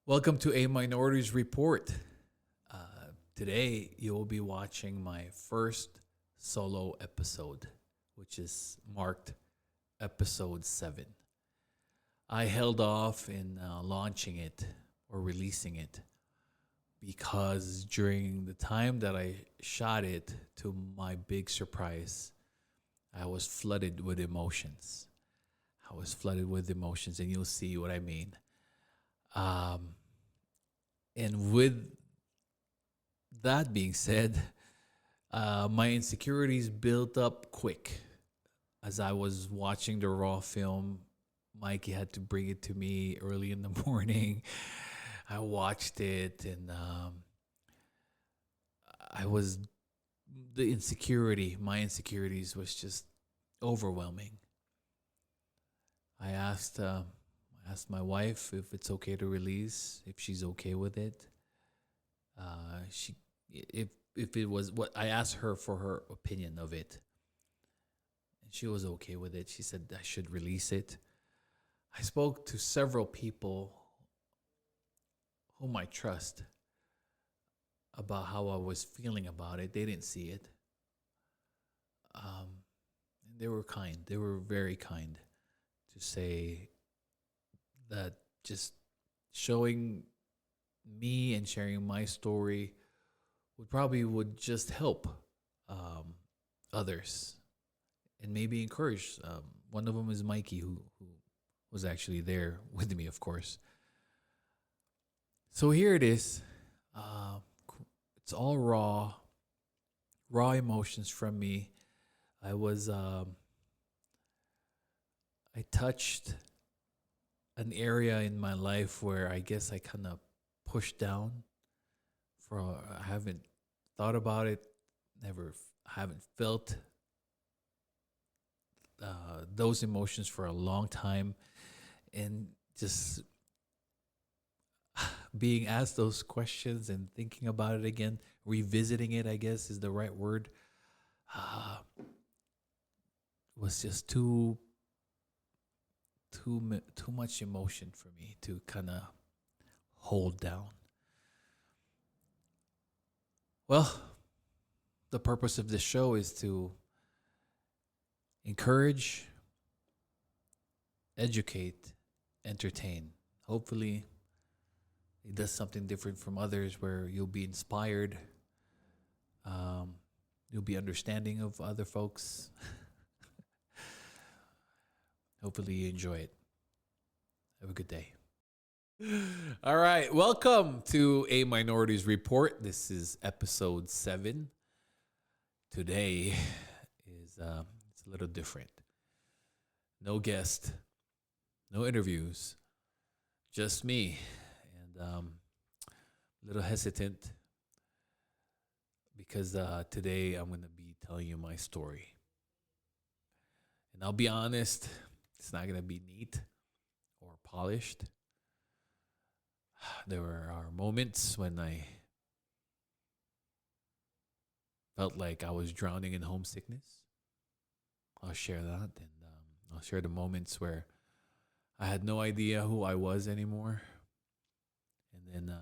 Welcome to A Minorities Report. Today, you will be watching my first solo episode, which is marked episode 7. I held off in launching it or releasing it because during the time that I shot it, to my big surprise, I was flooded with emotions. And you'll see what I mean. And with that being said, my insecurities built up quick. As I was watching the raw film, Mikey had to bring it to me early in the morning. I watched it, and I was my insecurities was just overwhelming. I asked my wife if it's okay to release, if she's okay with it. She, if it was what I asked her for her opinion of it, and she was okay with it. She said I should release it. I spoke to several people whom I trust about how I was feeling about it. They didn't see it. And they were kind. They were very kind to say that just showing me and sharing my story would just help others and maybe encourage. One of them is Mikey, who was actually there with me, of course. So here it is. It's all raw emotions from me. I was I touched an area in my life where I guess I kind of pushed down. I haven't thought about it, haven't felt those emotions for a long time, and just being asked those questions and thinking about it again, revisiting it, I guess is the right word, was just too much emotion for me to kind of hold down. Well, the purpose of this show is to encourage, educate, entertain. Hopefully, it does something different from others where you'll be inspired. You'll be understanding of other folks. Hopefully, you enjoy it. Have a good day. All right. Welcome to A Minorities Report. This is episode 7. Today is it's a little different. No guest, no interviews, just me. And a little hesitant because today I'm going to be telling you my story. And I'll be honest, it's not going to be neat or polished. There are moments when I felt like I was drowning in homesickness. I'll share that, and I'll share the moments where I had no idea who I was anymore. And then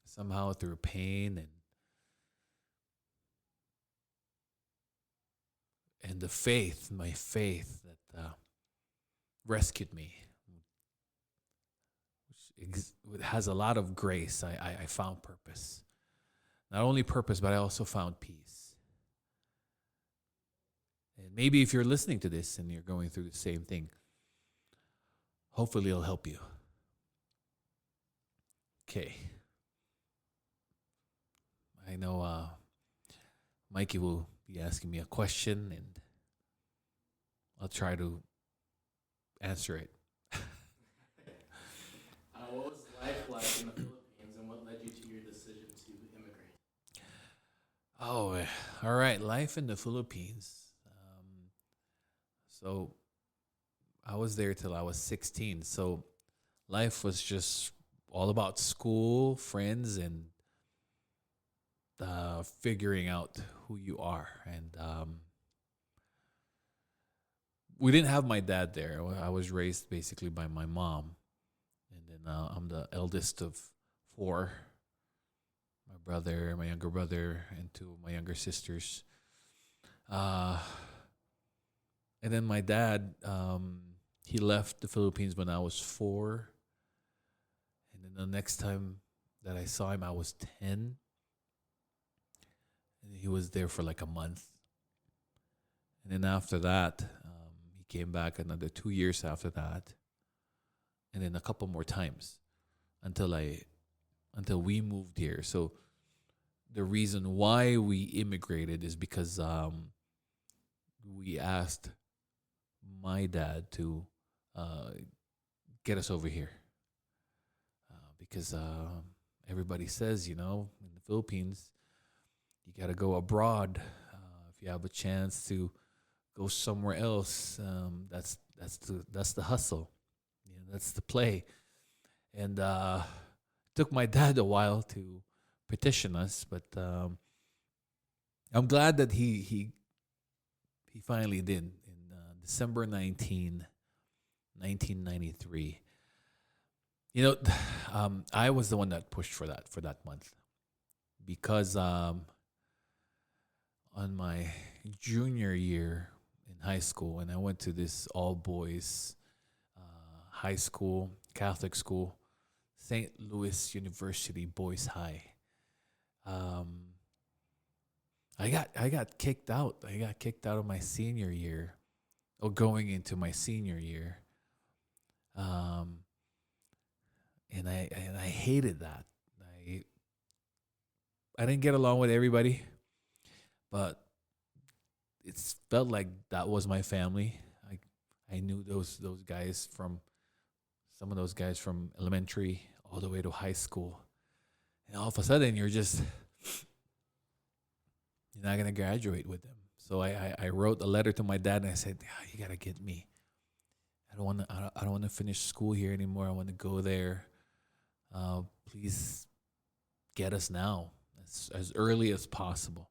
somehow through pain and the faith, my faith that rescued me, which has a lot of grace. I found purpose. Not only purpose, but I also found peace. And maybe if you're listening to this and you're going through the same thing, hopefully it'll help you. Okay. I know Mikey will be asking me a question, and I'll try to answer it. What was life like in the Philippines, and what led you to your decision to immigrate? Oh, all right. Life in the Philippines. So I was there till I was 16. So life was just all about school, friends, and figuring out who you are. And we didn't have my dad there. I was raised basically by my mom. And then I'm the eldest of four. My brother, my younger brother, and two of my younger sisters. Uh, and then my dad, he left the Philippines when I was four. And then the next time that I saw him, I was 10. And he was there for like a month. And then after that, he came back another 2 years after that. And then a couple more times until until we moved here. So the reason why we immigrated is because we asked my dad to uh, get us over here because everybody says, in the Philippines, you got to go abroad if you have a chance to go somewhere else. That's the hustle. That's the play. And it took my dad a while to petition us, but I'm glad that he finally did in December 1993. I was the one that pushed for that month because on my junior year in high school, and I went to this all boys high school, Catholic school, St. Louis University Boys High. Um, I got kicked out. I got kicked out of my senior year, or going into my senior year. Um, and I hated that. I I didn't get along with everybody, but it felt like that was my family. I knew those guys from some of those guys from elementary all the way to high school, and all of a sudden you're not gonna graduate with them. So I wrote a letter to my dad and I said, you gotta get me. I don't want to finish school here anymore. I want to go there. Please get us now as early as possible.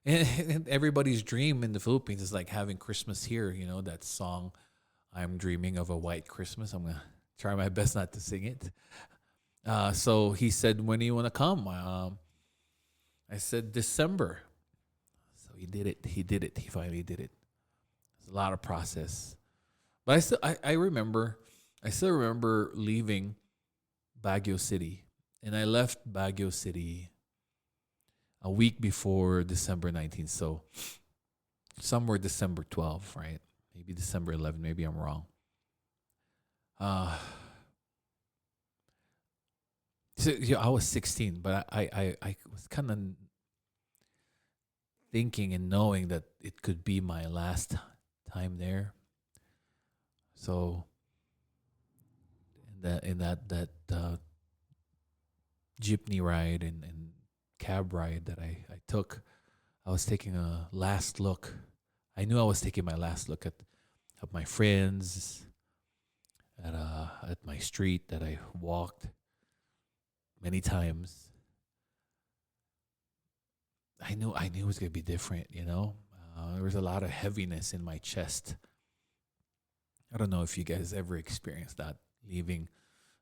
And everybody's dream in the Philippines is like having Christmas here. You know that song, "I'm Dreaming of a White Christmas." I'm gonna try my best not to sing it. So he said, "When do you want to come?" I said, "December." So he did it. He did it. He finally did it. It's a lot of process, but I still remember leaving Baguio City, and I left Baguio City a week before December 19th. So somewhere December 12th, right? Maybe December 11th. Maybe I'm wrong. Uh, so, yeah, I was 16, but I was kind of thinking and knowing that it could be my last time there. So in that jeepney ride and cab ride that I took, I was taking a last look. I knew I was taking my last look at my friends, at my street that I walked many times. I knew it was gonna be different. There was a lot of heaviness in my chest. I don't know if you guys ever experienced that, leaving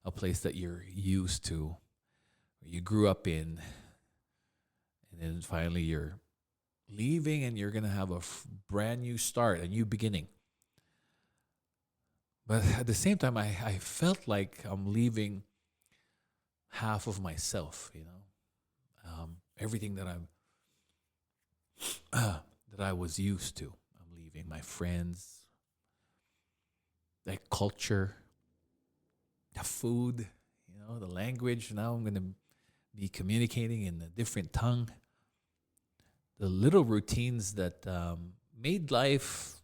a place that you're used to, or you grew up in, and then finally you're leaving and you're gonna have a brand new start, a new beginning. But at the same time, I felt like I'm leaving half of myself. Everything that that I was used to. I'm leaving my friends, the culture, the food, the language. Now I'm gonna be communicating in a different tongue. The little routines that made life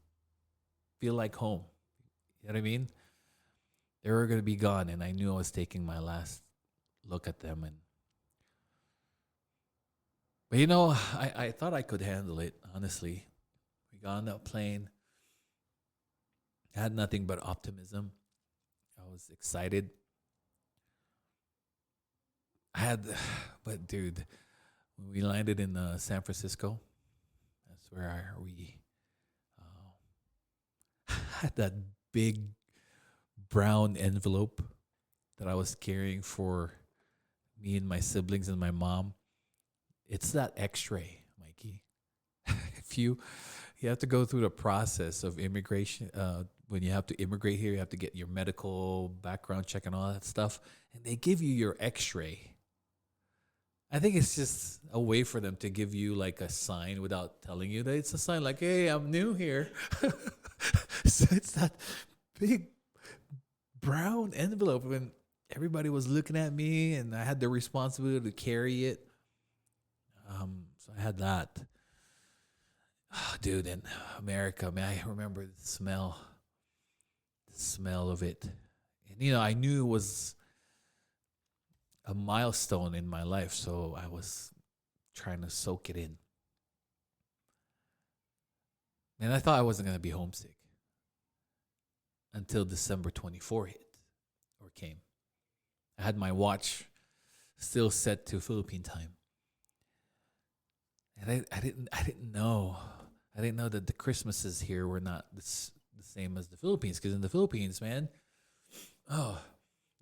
feel like home. You know what I mean? They were going to be gone, and I knew I was taking my last look at them. But I thought I could handle it. Honestly, we got on that plane. I had nothing but optimism. I was excited. But dude, when we landed in San Francisco, that's where we had that big brown envelope that I was carrying for me and my siblings and my mom, it's that X-ray, Mikey. If you have to go through the process of immigration. When you have to immigrate here, you have to get your medical background check and all that stuff, and they give you your X-ray. I think it's just a way for them to give you like a sign without telling you that it's a sign like, hey, I'm new here. So it's that big brown envelope when everybody was looking at me and I had the responsibility to carry it. So I had that. Oh, dude, in America, man, I remember the smell of it. And, I knew it was a milestone in my life, so I was trying to soak it in. And I thought I wasn't going to be homesick until December 24 hit or came. I had my watch still set to Philippine time. And I didn't know. I didn't know that the Christmases here were not the same as the Philippines. Because in the Philippines, man,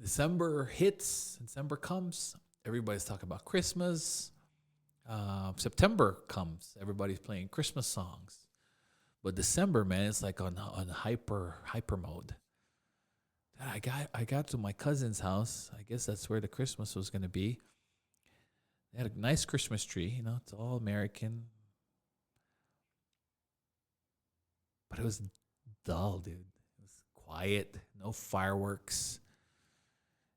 December hits, December comes, everybody's talking about Christmas. September comes, everybody's playing Christmas songs. But December, man, it's like on hyper mode. I got to my cousin's house. I guess that's where the Christmas was going to be. They had a nice Christmas tree, it's all American. But it was dull, dude. It was quiet, no fireworks.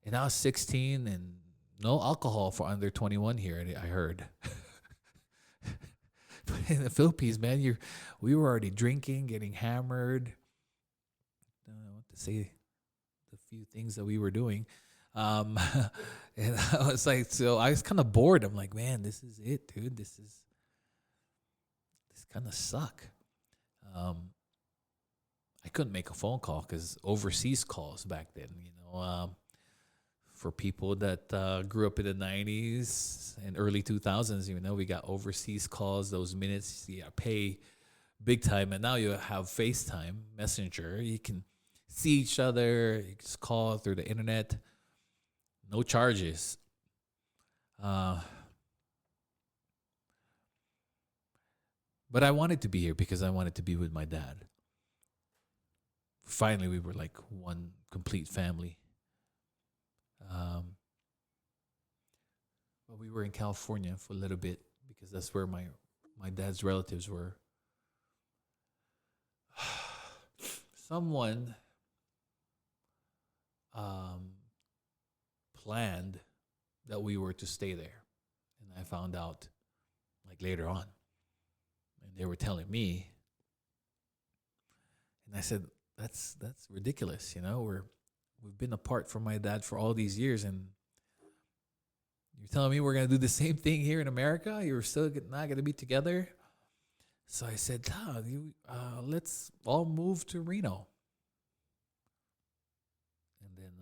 And I was 16 and no alcohol for under 21 here, I heard. But in the Philippines, man, we were already drinking, getting hammered. I don't know what to say, the few things that we were doing. And I was like, so I was kind of bored. I'm like, man, this is it, dude. This kind of suck. I couldn't make a phone call because overseas calls back then, for people that grew up in the 90s and early 2000s, we got overseas calls, those minutes, you gotta pay big time. And now you have FaceTime, Messenger. You can see each other. You can just call through the internet. No charges. But I wanted to be here because I wanted to be with my dad. Finally, we were like one complete family. But we were in California for a little bit because that's where my dad's relatives were. Someone planned that we were to stay there, and I found out like later on, and they were telling me, and I said, that's ridiculous. We've been apart from my dad for all these years, and you're telling me we're going to do the same thing here in America? You're still not going to be together? So I said, let's all move to Reno. And then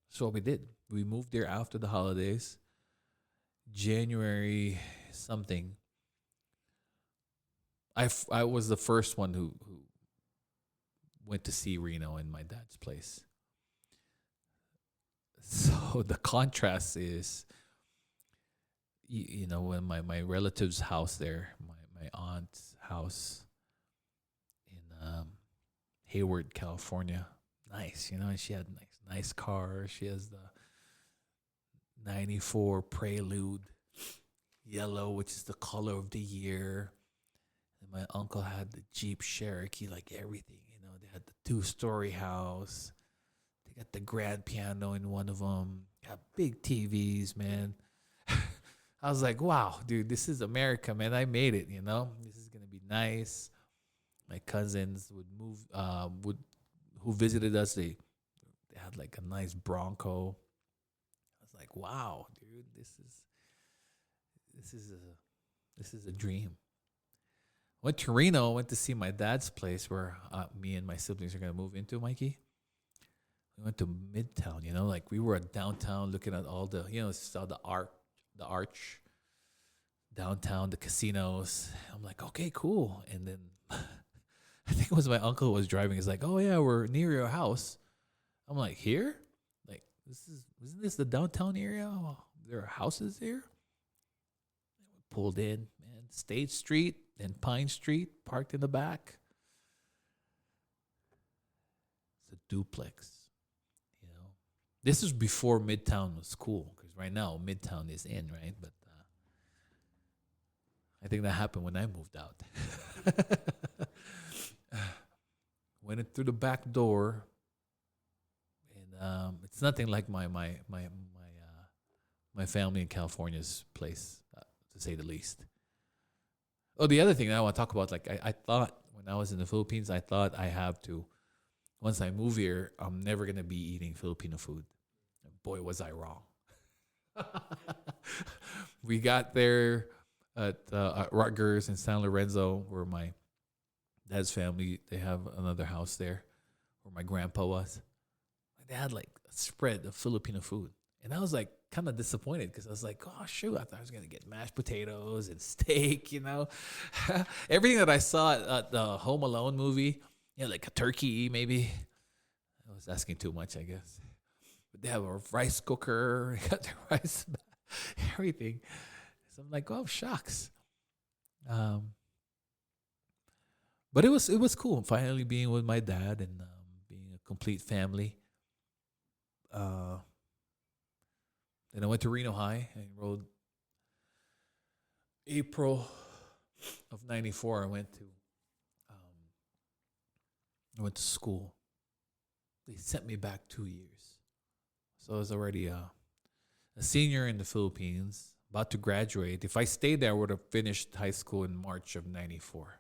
that's what we did. We moved there after the holidays, January something. I was the first one who went to see Reno in my dad's place. So the contrast is, when my relative's house there, my aunt's house in Hayward, California, nice, and she had nice car. She has the 94 Prelude yellow, which is the color of the year. And my uncle had the Jeep Cherokee, like everything. They had the 2-story house. They got the grand piano in one of them. Got big TVs, man. I was like, wow, dude, this is America, man. I made it, This is going to be nice. My cousins would move, who visited us, they had like a nice Bronco. I was like, wow, dude, this is a dream. Went to Reno, went to see my dad's place where me and my siblings are going to move into, Mikey. We went to Midtown, like we were at downtown looking at all the, saw the arch downtown, the casinos. I'm like, okay, cool. And then I think it was my uncle who was driving. He's like, oh yeah, we're near your house. I'm like, here? Like, isn't this the downtown area? Oh, there are houses here? Pulled in, man. State Street and Pine Street, parked in the back. It's a duplex. You know, this is before Midtown was cool, because right now Midtown is in, right? But I think that happened when I moved out. Went it through the back door, and it's nothing like my family in California's place, to say the least. Oh, the other thing that I want to talk about, like I thought when I was in the Philippines, I thought I have to, once I move here, I'm never gonna be eating Filipino food. Boy, was I wrong. We got there at Rutgers and San Lorenzo, where my dad's family, they have another house there, where my grandpa was. They had like a spread of Filipino food. And I was like kind of disappointed, because I was like, oh, shoot, I thought I was going to get mashed potatoes and steak, you know. Everything that I saw at the Home Alone movie, like a turkey maybe. I was asking too much, I guess. But they have a rice cooker, got their rice, everything. So I'm like, oh, shucks. But it was cool finally being with my dad and being a complete family. Then I went to Reno High. I enrolled April of '94. I went to school. They sent me back 2 years, so I was already a senior in the Philippines, about to graduate. If I stayed there, I would have finished high school in March of '94.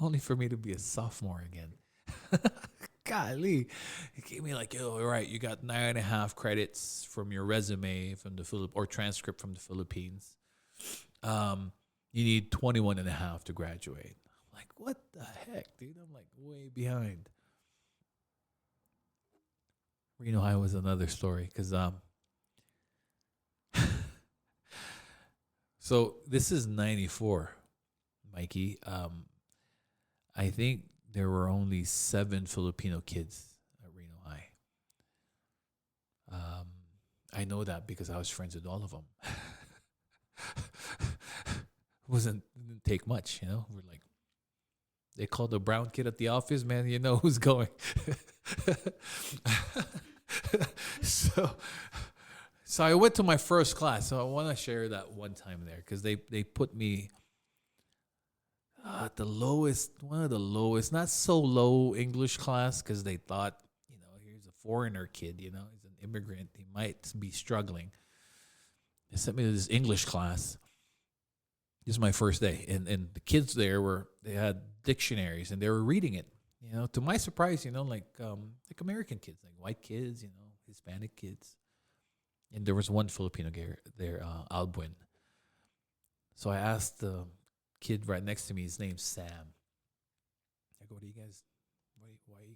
Only for me to be a sophomore again. Golly, it gave me like, oh, all right, you got 9.5 credits from your resume from the or transcript from the Philippines. You need 21.5 to graduate. I'm like, what the heck, dude? I'm like way behind. Reno High was another story, because so this is '94, Mikey. I think there were only 7 Filipino kids at Reno High. I know that because I was friends with all of them. Didn't take much, you know. We're like, they called the brown kid at the office, man. You know who's going. So I went to my first class. So I want to share that one time there, because they put me at the lowest, one of the lowest, not so low English class, because they thought, here's a foreigner kid, he's an immigrant, he might be struggling. They sent me to this English class. This is my first day, and the kids there they had dictionaries and they were reading it. To my surprise, like American kids, like white kids, Hispanic kids, and there was one Filipino there, Albuin. So I asked the kid right next to me, his name's Sam. I go, why are you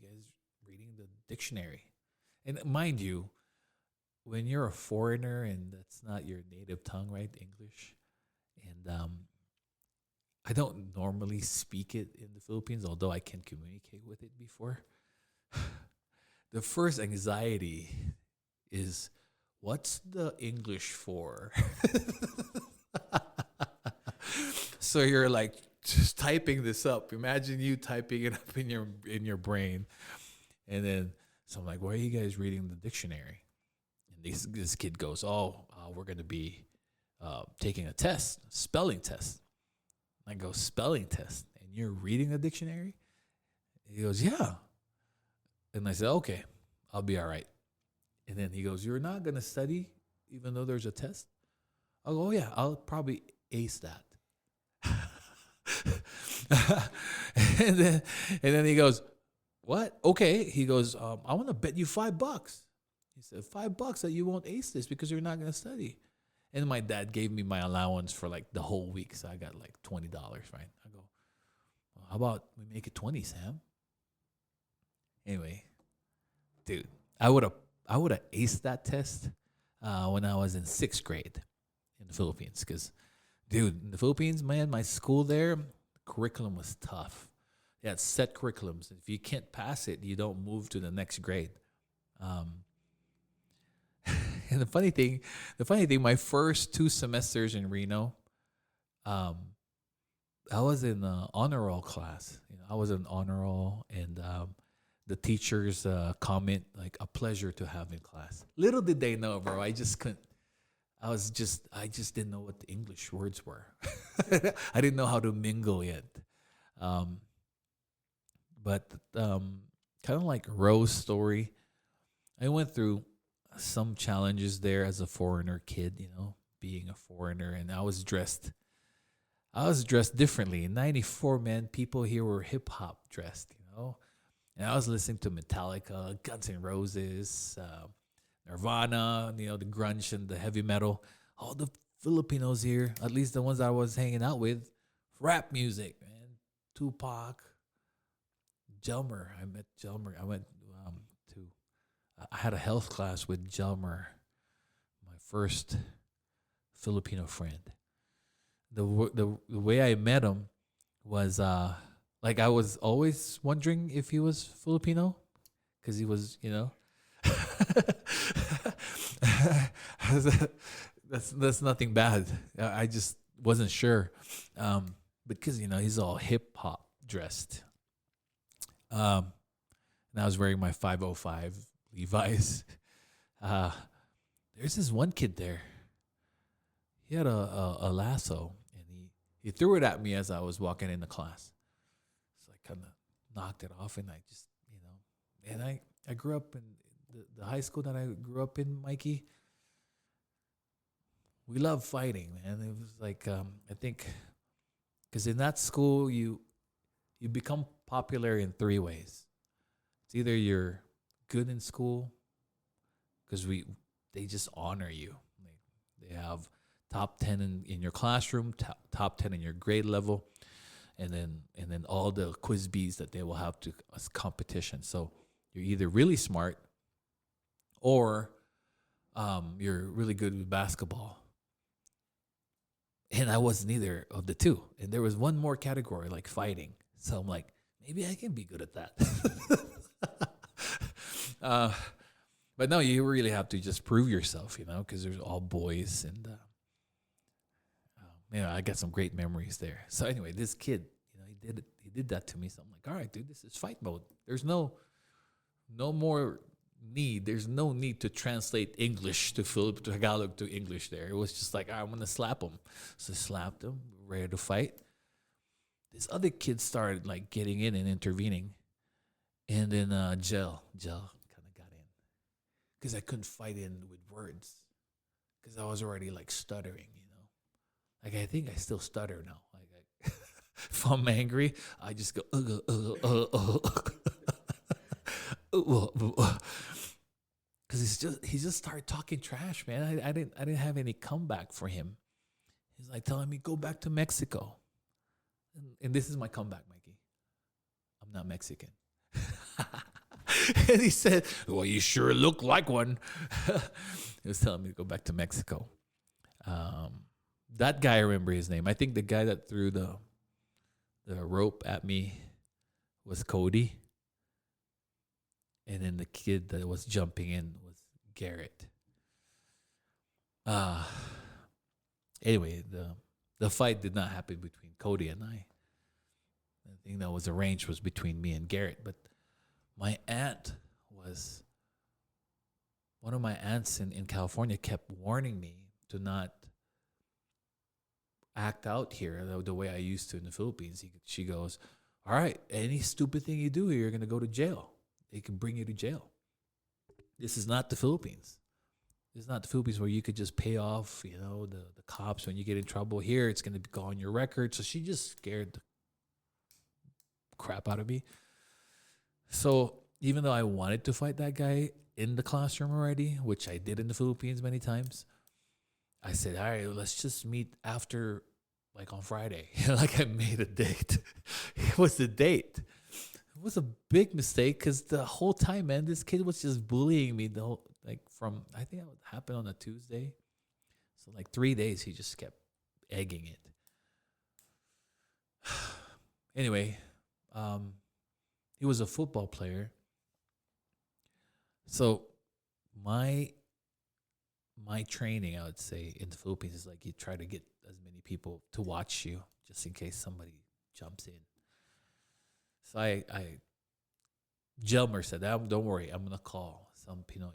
guys reading the dictionary? And mind you, when you're a foreigner and that's not your native tongue, right, English, and I don't normally speak it in the Philippines, although I can communicate with it before. The first anxiety is, what's the English for? So you're like just typing this up. Imagine you typing it up in your brain, and then so I'm like, "Why are you guys reading the dictionary?" And this kid goes, we're gonna be taking a test, spelling test." I go, "Spelling test, and you're reading the dictionary?" He goes, "Yeah." And I said, "Okay, I'll be all right." And then he goes, "You're not gonna study even though there's a test?" I go, "Oh yeah, I'll probably ace that." and then he goes, "What? Okay." He goes, "I want to bet you $5." He said, $5 that you won't ace this because you're not going to study. And my dad gave me my allowance for like the whole week, so I got like $20, right? I go, well, how about we make it 20, Sam? Anyway, dude, I would have aced that test when I was in 6th grade in the Philippines, because, dude, in the Philippines, man, my school there, the curriculum was tough. They had set curriculums. If you can't pass it, you don't move to the next grade. Um, and the funny thing, my first 2 semesters in Reno, um, I was in honor roll class. I was in honor roll, and the teachers comment like a pleasure to have in class. Little did they know, bro. I just couldn't. I just didn't know what the English words were. I didn't know how to mingle yet. Um, but kind of like Rose's story, I went through some challenges there as a foreigner kid. Being a foreigner, and I was dressed differently. In '94, man, people here were hip hop dressed. And I was listening to Metallica, Guns N' Roses, Nirvana, the grunge and the heavy metal. All the Filipinos here, at least the ones I was hanging out with, rap music, man. Tupac, Jelmer. I met Jelmer. I went to, I had a health class with Jelmer, my first Filipino friend. The way I met him was like I was always wondering if he was Filipino because he was, that's nothing bad. I just wasn't sure because he's all hip hop dressed. And I was wearing my 505 Levi's. There's this one kid there. He had a lasso, and he threw it at me as I was walking into class. So I kind of knocked it off, and I just, and I grew up in the high school that I grew up in, Mikey. We love fighting, man. It was like, I think, because in that school, you become popular in 3 ways. It's either you're good in school, because they just honor you. They have top 10 in your classroom, top 10 in your grade level, and then all the quiz bees that they will have to as competition. So you're either really smart or you're really good with basketball. And I was neither of the two. And there was one more category, like fighting. So I'm like, maybe I can be good at that. But no, you really have to just prove yourself, because there's all boys. And, I got some great memories there. So anyway, this kid, he did that to me. So I'm like, all right, dude, this is fight mode. There's no more need. There's no need to translate English to Tagalog to English there. It was just like, all right, I'm going to slap him. So I slapped him, ready to fight. This other kid started like getting in and intervening. And then Gel kind of got in. Because I couldn't fight in with words. Because I was already like stuttering, Like I think I still stutter now. Like if I'm angry, I just go because he just started talking trash, man. I didn't have any comeback for him. He's like telling me go back to Mexico, and this is my comeback, Mikey. I'm not Mexican. And he said, "Well, you sure look like one." He was telling me to go back to Mexico. That guy, I remember his name. I think the guy that threw the rope at me was Cody. And then the kid that was jumping in was Garrett. Anyway, the fight did not happen between Cody and I. The thing that was arranged was between me and Garrett. But my aunt was, one of my aunts in California kept warning me to not act out here the way I used to in the Philippines. She goes, all right, any stupid thing you do here, you're going to go to jail. They can bring you to jail. This is not the Philippines. This is not the Philippines where you could just pay off, the cops when you get in trouble. Here, it's going to go on your record. So she just scared the crap out of me. So even though I wanted to fight that guy in the classroom already, which I did in the Philippines many times, I said, all right, let's just meet after, like on Friday. Like I made a date. It was the date. It was a big mistake because the whole time, man, this kid was just bullying me I think that happened on a Tuesday. So like 3 days, he just kept egging it. Anyway, Um, he was a football player. So my my training, I would say, in the Philippines is like you try to get as many people to watch you just in case somebody jumps in. So Jelmer said, Don't worry, I'm gonna call some Pinoys."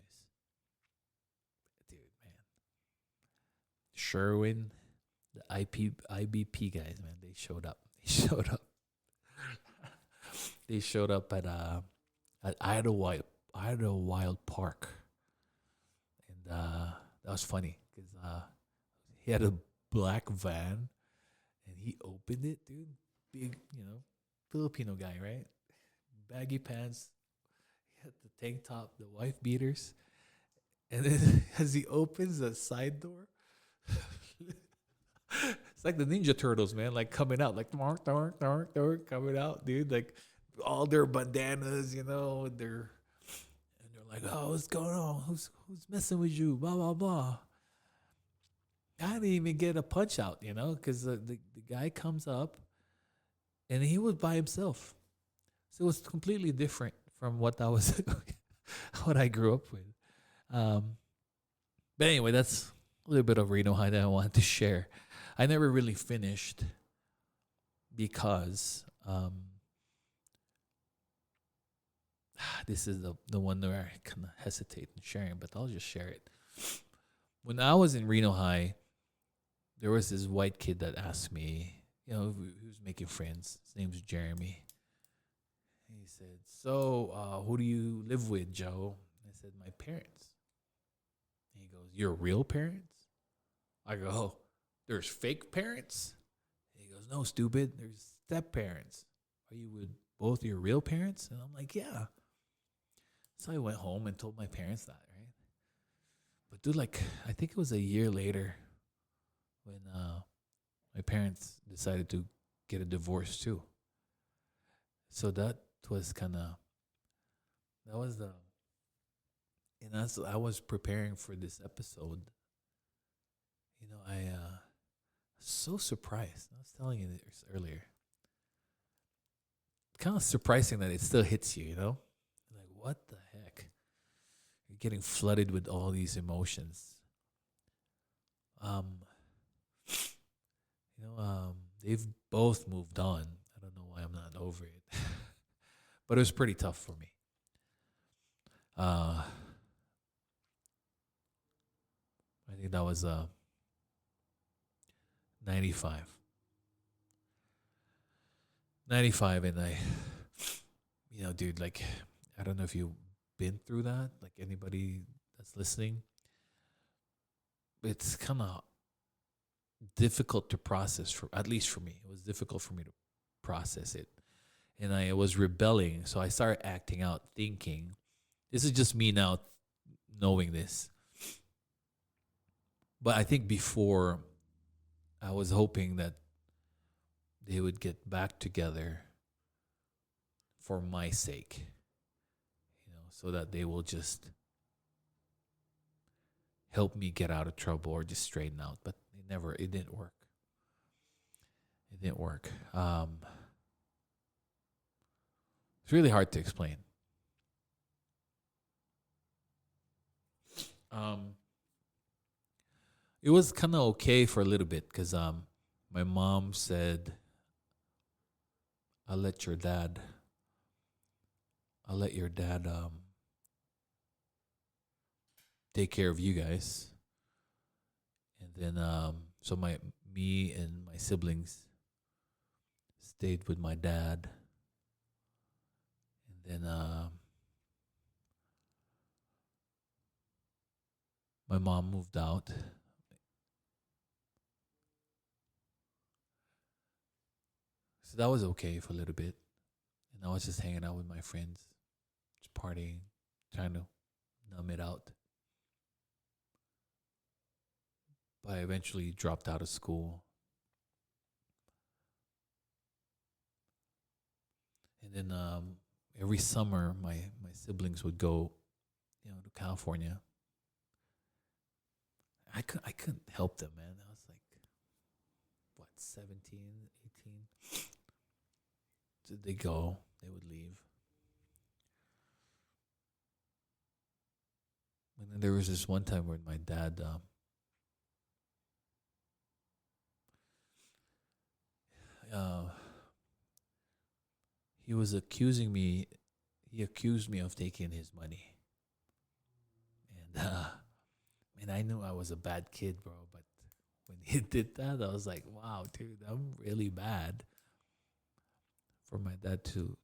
Dude, man, Sherwin, the IBP guys, man, they showed up. They showed up. They showed up at Idaho Wild Park, and that was funny because he had a black van, and he opened it, dude. Big, Filipino guy, right? Baggy pants. He had the tank top, the wife beaters, and then as he opens the side door, it's like the Ninja Turtles, man, like coming out, like dark, dark, dark, dark, coming out, dude. Like all their bandanas, and they're like, "Oh, what's going on? Who's messing with you?" Blah blah blah. I didn't even get a punch out, because the guy comes up and he was by himself, so it was completely different from what I was, what I grew up with. Um, but anyway, that's a little bit of Reno High that I wanted to share. I never really finished because this is the one where I kind of hesitate in sharing, but I'll just share it. When I was in Reno High, there was this white kid that asked me, he was making friends. His name's Jeremy. He said, "So, who do you live with, Joe?" I said, "My parents." And he goes, "Your real parents?" I go, "Oh, there's fake parents?" And he goes, "No, stupid. There's step parents. Are you with both your real parents?" And I'm like, "Yeah." So I went home and told my parents that, right? But dude, like, I think it was a year later when my parents decided to get a divorce too. So that was that was the, and as I was preparing for this episode, I was so surprised. I was telling you this earlier. Kind of surprising that it still hits you, Like, what the heck? You're getting flooded with all these emotions. Um, they've both moved on. I don't know why I'm not over it, but it was pretty tough for me. I think that was 95. 95, and dude, like, I don't know if you've been through that, like anybody that's listening. It's kind of difficult to process, for at least for me. It was difficult for me to process it. And I was rebelling, so I started acting out, thinking, this is just me now knowing this. But I think before, I was hoping that they would get back together for my sake, so that they will just help me get out of trouble or just straighten out. But it didn't work. It didn't work. It's really hard to explain. It was kind of okay for a little bit because my mom said, I'll let your dad take care of you guys." And then so me and my siblings stayed with my dad. And then my mom moved out. So that was okay for a little bit. And I was just hanging out with my friends, just partying, trying to numb it out. But I eventually dropped out of school. And then every summer, my siblings would go, to California. I couldn't help them, man. I was like, what, 17, 18? they go. They would leave. And then there was this one time when my dad, uh, he was accusing me. He accused me of taking his money, and and I knew I was a bad kid, bro. But when he did that, I was like, wow, dude, I'm really bad for my dad to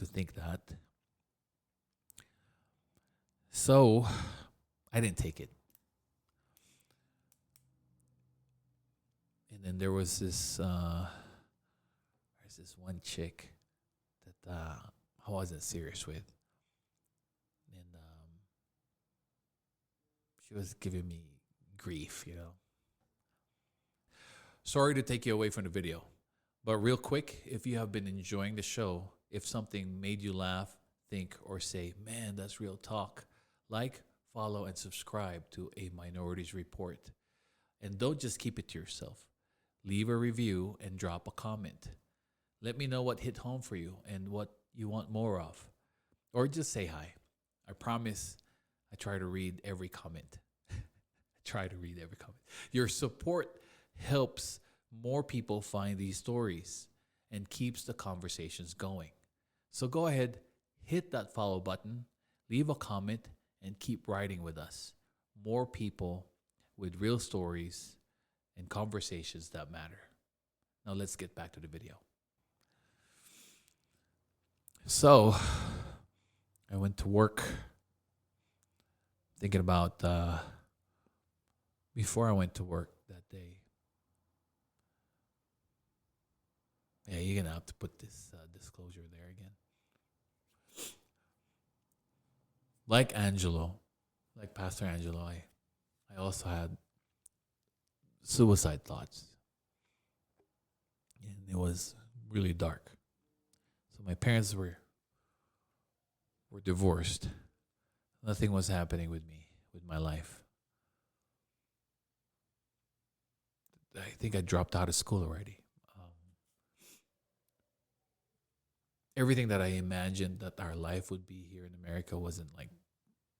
think that. So I didn't take it. And then there's this one chick that I wasn't serious with, and she was giving me grief, you know. Sorry to take you away from the video, but real quick, if you have been enjoying the show, if something made you laugh, think, or say, man, that's real talk, like, follow, and subscribe to A Minorities Report. And don't just keep it to yourself. Leave a review and drop a comment. Let me know what hit home for you and what you want more of. Or just say hi. I promise I try to read every comment. I try to read every comment. Your support helps more people find these stories and keeps the conversations going. So go ahead, hit that follow button, leave a comment, and keep writing with us. More people with real stories and conversations that matter. Now let's get back to the video. So I went to work thinking about before I went to work that day. Yeah, you're going to have to put this disclosure there again. Like Angelo, like Pastor Angelo, I also had suicide thoughts. And it was really dark. So my parents were divorced. Nothing was happening with me, with my life. I think I dropped out of school already. Everything that I imagined that our life would be here in America wasn't like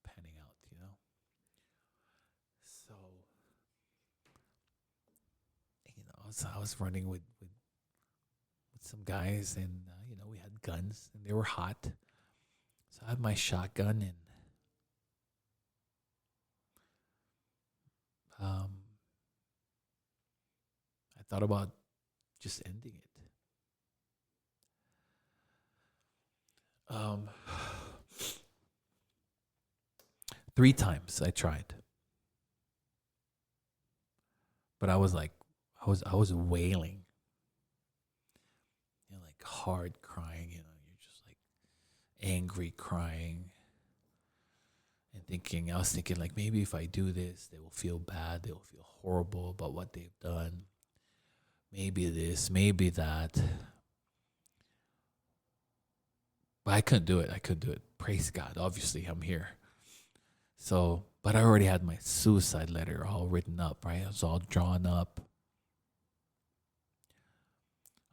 panning out, you know? So, I was running with some guys, and, we had guns, and they were hot. So I had my shotgun, and I thought about just ending it. 3 times I tried, but I was like, I was wailing, like hard crying. You're just like angry crying, and thinking. I was thinking like maybe if I do this, they will feel bad. They will feel horrible about what they've done. Maybe this, maybe that. But I couldn't do it. I couldn't do it. Praise God. Obviously, I'm here. So, but I already had my suicide letter all written up, right? It was all drawn up.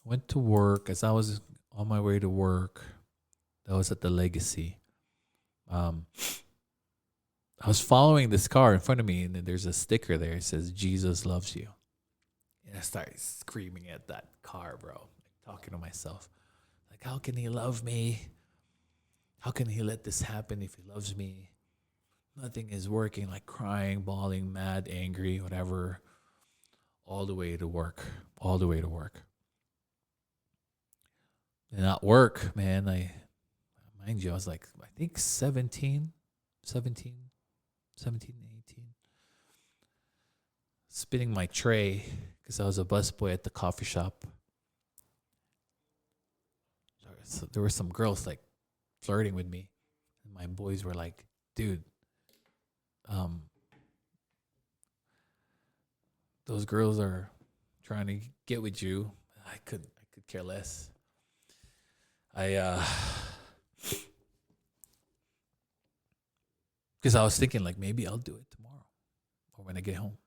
I went to work. As I was on my way to work, that was at the Legacy. I was following this car in front of me, and then there's a sticker there. It says, Jesus loves you. And I started screaming at that car, bro. Like, talking to myself. Like, how can he love me? How can he let this happen if he loves me? Nothing is working, like crying, bawling, mad, angry, whatever. All the way to work. All the way to work. And at work, man, mind you, I was like, I think 17, 18. Spinning my tray because I was a busboy at the coffee shop. So there were some girls like flirting with me. And my boys were like, dude, those girls are trying to get with you. I could care less. Because I was thinking like maybe I'll do it tomorrow or when I get home.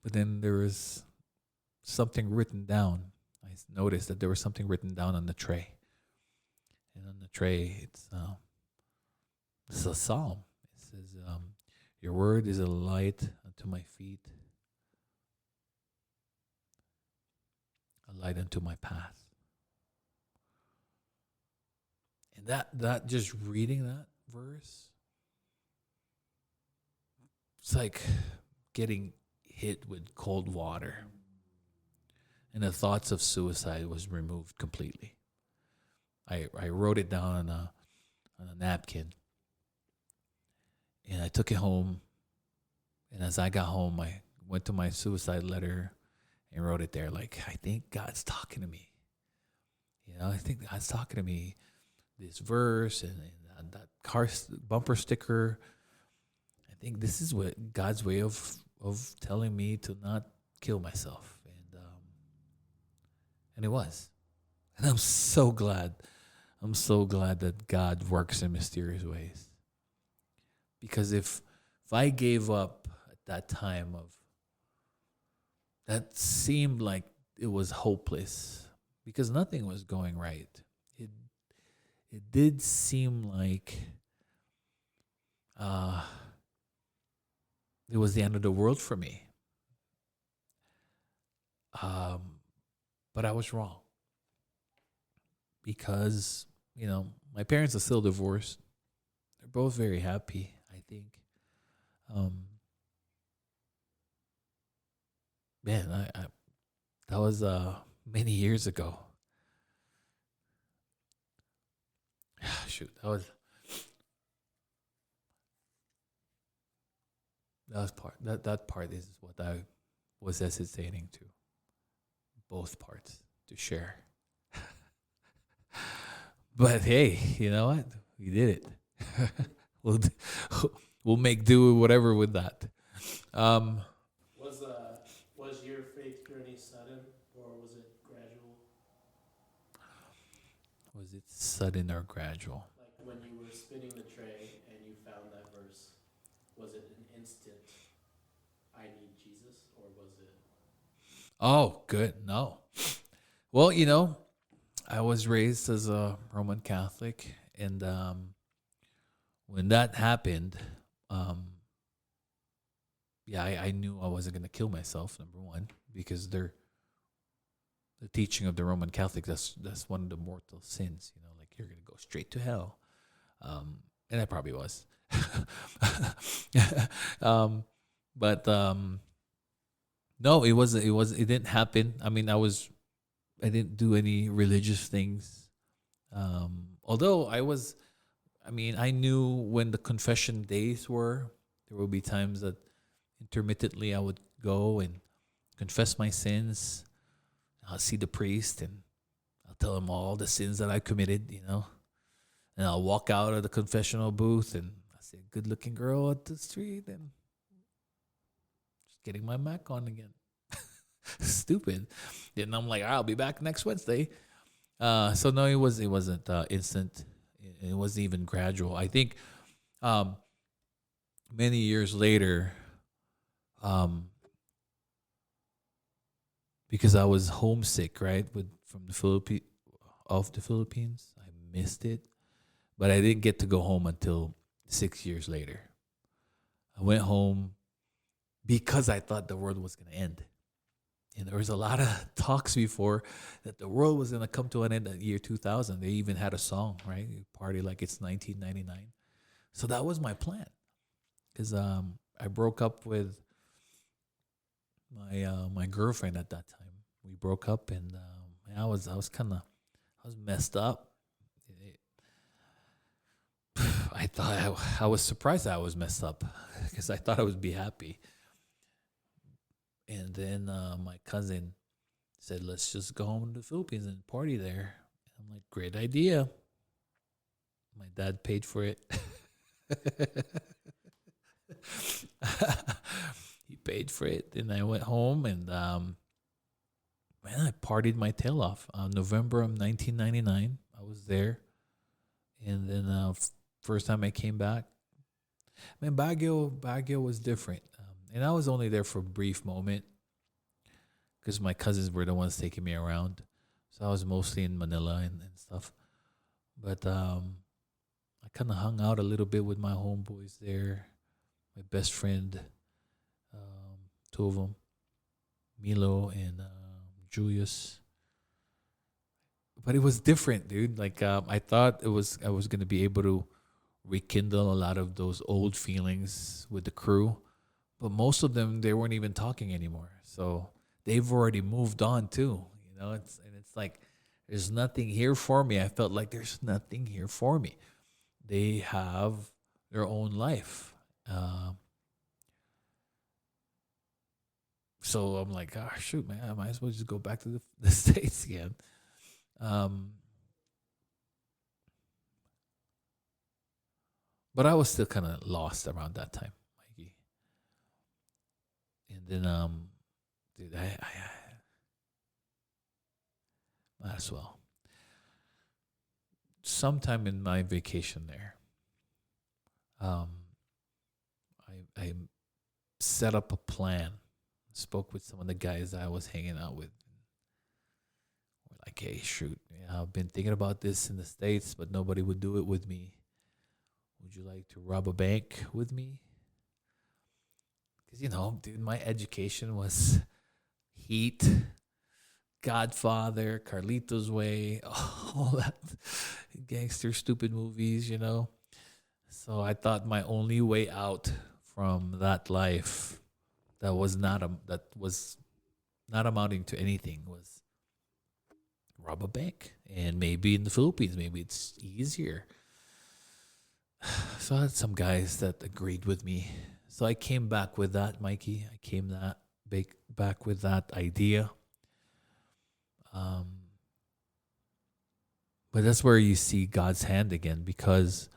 But then there was something written down noticed that there was something written down on the tray, and on the tray it's a psalm. It says, "Your word is a light unto my feet, a light unto my path." And that just reading that verse, it's like getting hit with cold water. And the thoughts of suicide was removed completely. I wrote it down on a napkin, and I took it home. And as I got home, I went to my suicide letter and wrote it there. Like, I think God's talking to me. I think God's talking to me. This verse and that bumper sticker. I think this is what God's way of telling me to not kill myself, and it was, and I'm so glad. I'm so glad that God works in mysterious ways. Because if I gave up at that time, that seemed like it was hopeless because nothing was going right. It did seem like it was the end of the world for me. But I was wrong. Because, my parents are still divorced. They're both very happy, I think. Man, I that was many years ago. Shoot, that part is what I was hesitating to. Both parts to share. But hey, you know what? We did it. we'll we'll make do with whatever with that. Was your faith journey sudden or was it gradual? Was it sudden or gradual? Like when you were spinning the tray and you found that verse, was it an instant, I need Jesus, or was it? Oh, good. No. Well, I was raised as a Roman Catholic, and when that happened, I knew I wasn't going to kill myself. Number one, because the teaching of the Roman Catholic, that's one of the mortal sins. Like you're going to go straight to hell, and I probably was. But no, it didn't happen. I mean, I didn't do any religious things. Although I knew when the confession days were, there will be times that intermittently I would go and confess my sins. I'll see the priest and I'll tell him all the sins that I committed, and I'll walk out of the confessional booth and I see a good looking girl at the street and just getting my Mac on again. Stupid. And I'm like, I'll be back next Wednesday. So no, it wasn't instant. It wasn't even gradual. I think many years later, because I was homesick, right, from the Philippines, I missed it, but I didn't get to go home until 6 years later. I went home because I thought the world was going to end. And there was a lot of talks before that the world was going to come to an end in the year 2000. They even had a song, right? Party like it's 1999. So that was my plan. Because I broke up with my girlfriend at that time. We broke up, and I was messed up. I thought I was surprised that I was messed up because I thought I would be happy. And then my cousin said, let's just go home to the Philippines and party there. I'm like, great idea. My dad paid for it. He paid for it. And I went home and, I partied my tail off. November of 1999, I was there. And then first time I came back, Baguio was different. And I was only there for a brief moment because my cousins were the ones taking me around. So I was mostly in Manila and stuff. But I kind of hung out a little bit with my homeboys there. My best friend, two of them, Milo and Julius. But it was different, dude. Like I thought I was gonna be able to rekindle a lot of those old feelings with the crew, but most of them they weren't even talking anymore. So they've already moved on too. It's like there's nothing here for me. I felt like there's nothing here for me. They have their own life. Um, so I'm like, oh shoot, man, I might as well just go back to the states again. Um, but I was still kind of lost around that time, Mikey. And then, dude, I might as well. Sometime in my vacation there, um, I set up a plan. Spoke with some of the guys I was hanging out with. We're like, hey, shoot, yeah, I've been thinking about this in the States, but nobody would do it with me. Would you like to rob a bank with me? Because, dude, my education was Heat, Godfather, Carlito's Way, all that gangster stupid movies. So I thought my only way out from that life that was not amounting to anything was rob a bank. And maybe in the Philippines, maybe it's easier. So I had some guys that agreed with me. So I came back with that, Mikey. I came back with that idea. Um, but that's where you see God's hand again, because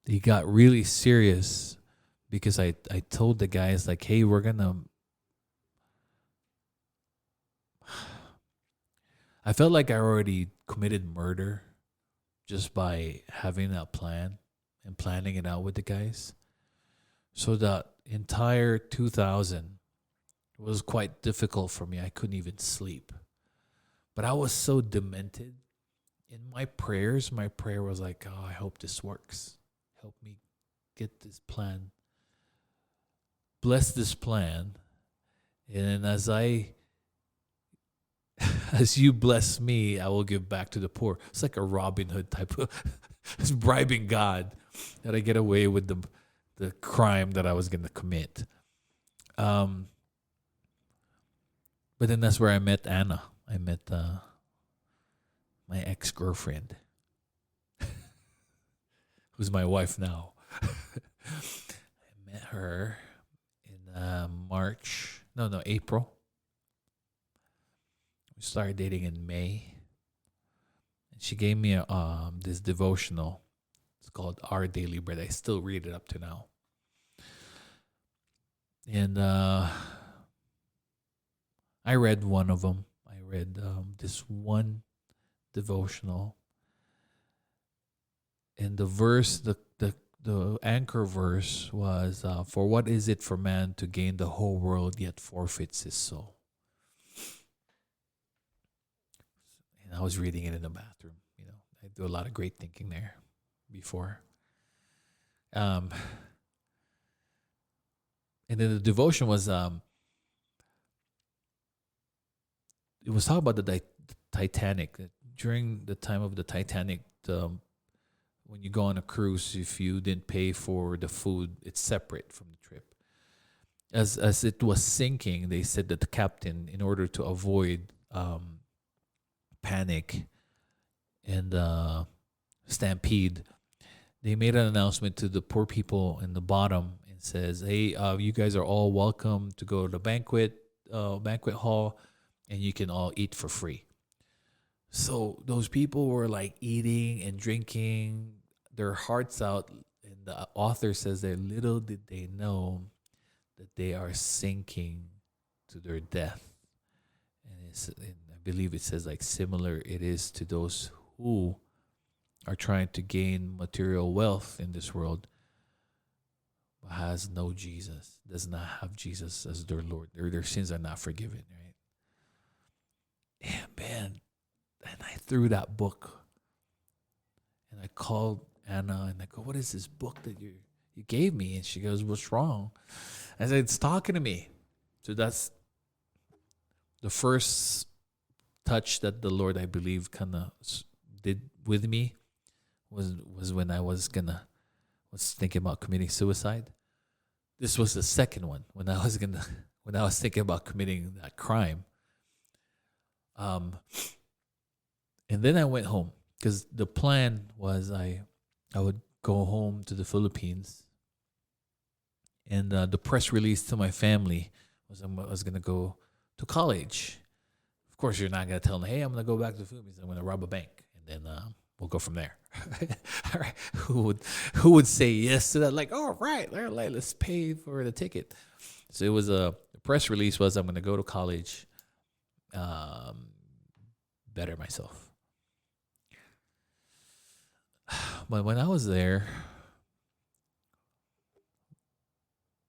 he got really serious because I told the guys like, hey, we're gonna I felt like I already committed murder just by having that plan and planning it out with the guys. So that entire 2000 was quite difficult for me. I couldn't even sleep. But I was so demented. In my prayers, my prayer was like, oh, I hope this works. Help me get this plan. Bless this plan. And as you bless me, I will give back to the poor. It's like a Robin Hood type of it's bribing God that I get away with the crime that I was going to commit. Um, but then that's where I met Anna. I met my ex-girlfriend, who's my wife now. I met her in March. No, April. We started dating in May. And she gave me this devotional. It's called Our Daily Bread. I still read it up to now. And I read one of them. I read this one devotional. And the anchor verse was, for what is it for man to gain the whole world yet forfeits his soul? And I was reading it in the bathroom. I do a lot of great thinking there before. And then the devotion was, it was talking about the Titanic. During the time of the Titanic, when you go on a cruise, if you didn't pay for the food, it's separate from the trip. As it was sinking, they said that the captain, in order to avoid panic and stampede, they made an announcement to the poor people in the bottom and says, "Hey, you guys are all welcome to go to the banquet hall, and you can all eat for free." So those people were like eating and drinking their hearts out, and the author says that little did they know that they are sinking to their death. And I believe it says like similar it is to those who are trying to gain material wealth in this world but has no Jesus, does not have Jesus as their Lord. Their sins are not forgiven, right? And man, and I threw that book and I called Anna and I go, "What is this book that you gave me?" And she goes, "What's wrong?" I said, "It's talking to me." So that's the first touch that the Lord, I believe, kind of did with me was when I was thinking about committing suicide. This was the second one when when I was thinking about committing that crime. Um, and then I went home because the plan was I would go home to the Philippines, and the press release to my family was I was gonna go to college. Of course, you're not gonna tell them, "Hey, I'm gonna go back to the Philippines. I'm gonna rob a bank," and then we'll go from there. All right, who would say yes to that? Like, all right, let's pay for the ticket. So it was the press release was I'm gonna go to college, um, better myself. But when I was there,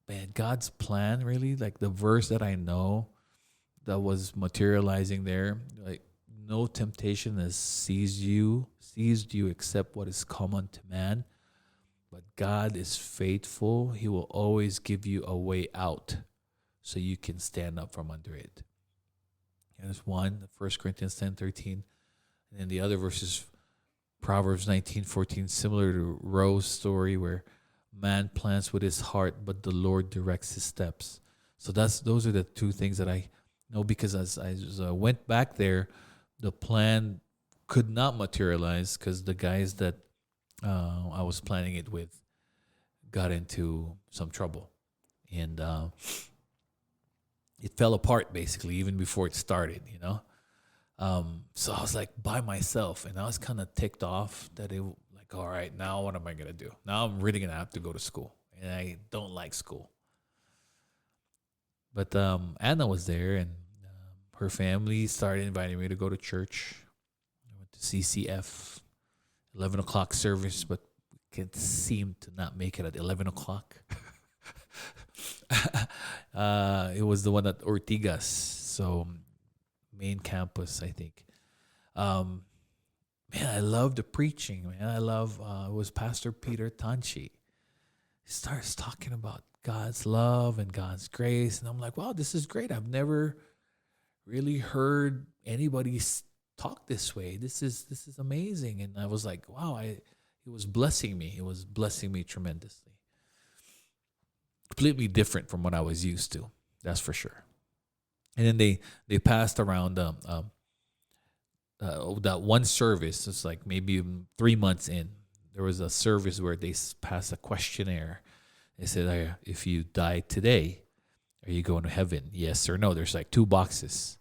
man, God's plan really, like the verse that I know that was materializing there, like no temptation has seized you except what is common to man. But God is faithful. He will always give you a way out so you can stand up from under it. And there's one, 1 Corinthians 10:13. And then the other verse is Proverbs 19:14, similar to Rose's story where man plans with his heart, but the Lord directs his steps. So those are the two things that I know because as I went back there, the plan could not materialize because the guys that I was planning it with got into some trouble. And it fell apart basically even before it started, you know? So I was like by myself, and I was kind of ticked off that it like, all right, now what am I gonna do? Now I'm really gonna have to go to school, and I don't like school. But Anna was there, and her family started inviting me to go to church. I went to CCF, 11 o'clock service, but it seemed to not make it at 11 o'clock. It was the one at Ortigas, so main campus, I think. Um, Man, I love the preaching, man. I love it was Pastor Peter Tanchi. He starts talking about God's love and God's grace, and I'm like, wow, this is great. I've never really heard anybody talk this way. This is amazing. And I was like, wow, it was blessing me. It was blessing me tremendously. Completely different from what I was used to. That's for sure. And then they passed around that one service. It's like maybe 3 months in. There was a service where they passed a questionnaire. They said, if you die today, are you going to heaven? Yes or no. There's like two boxes.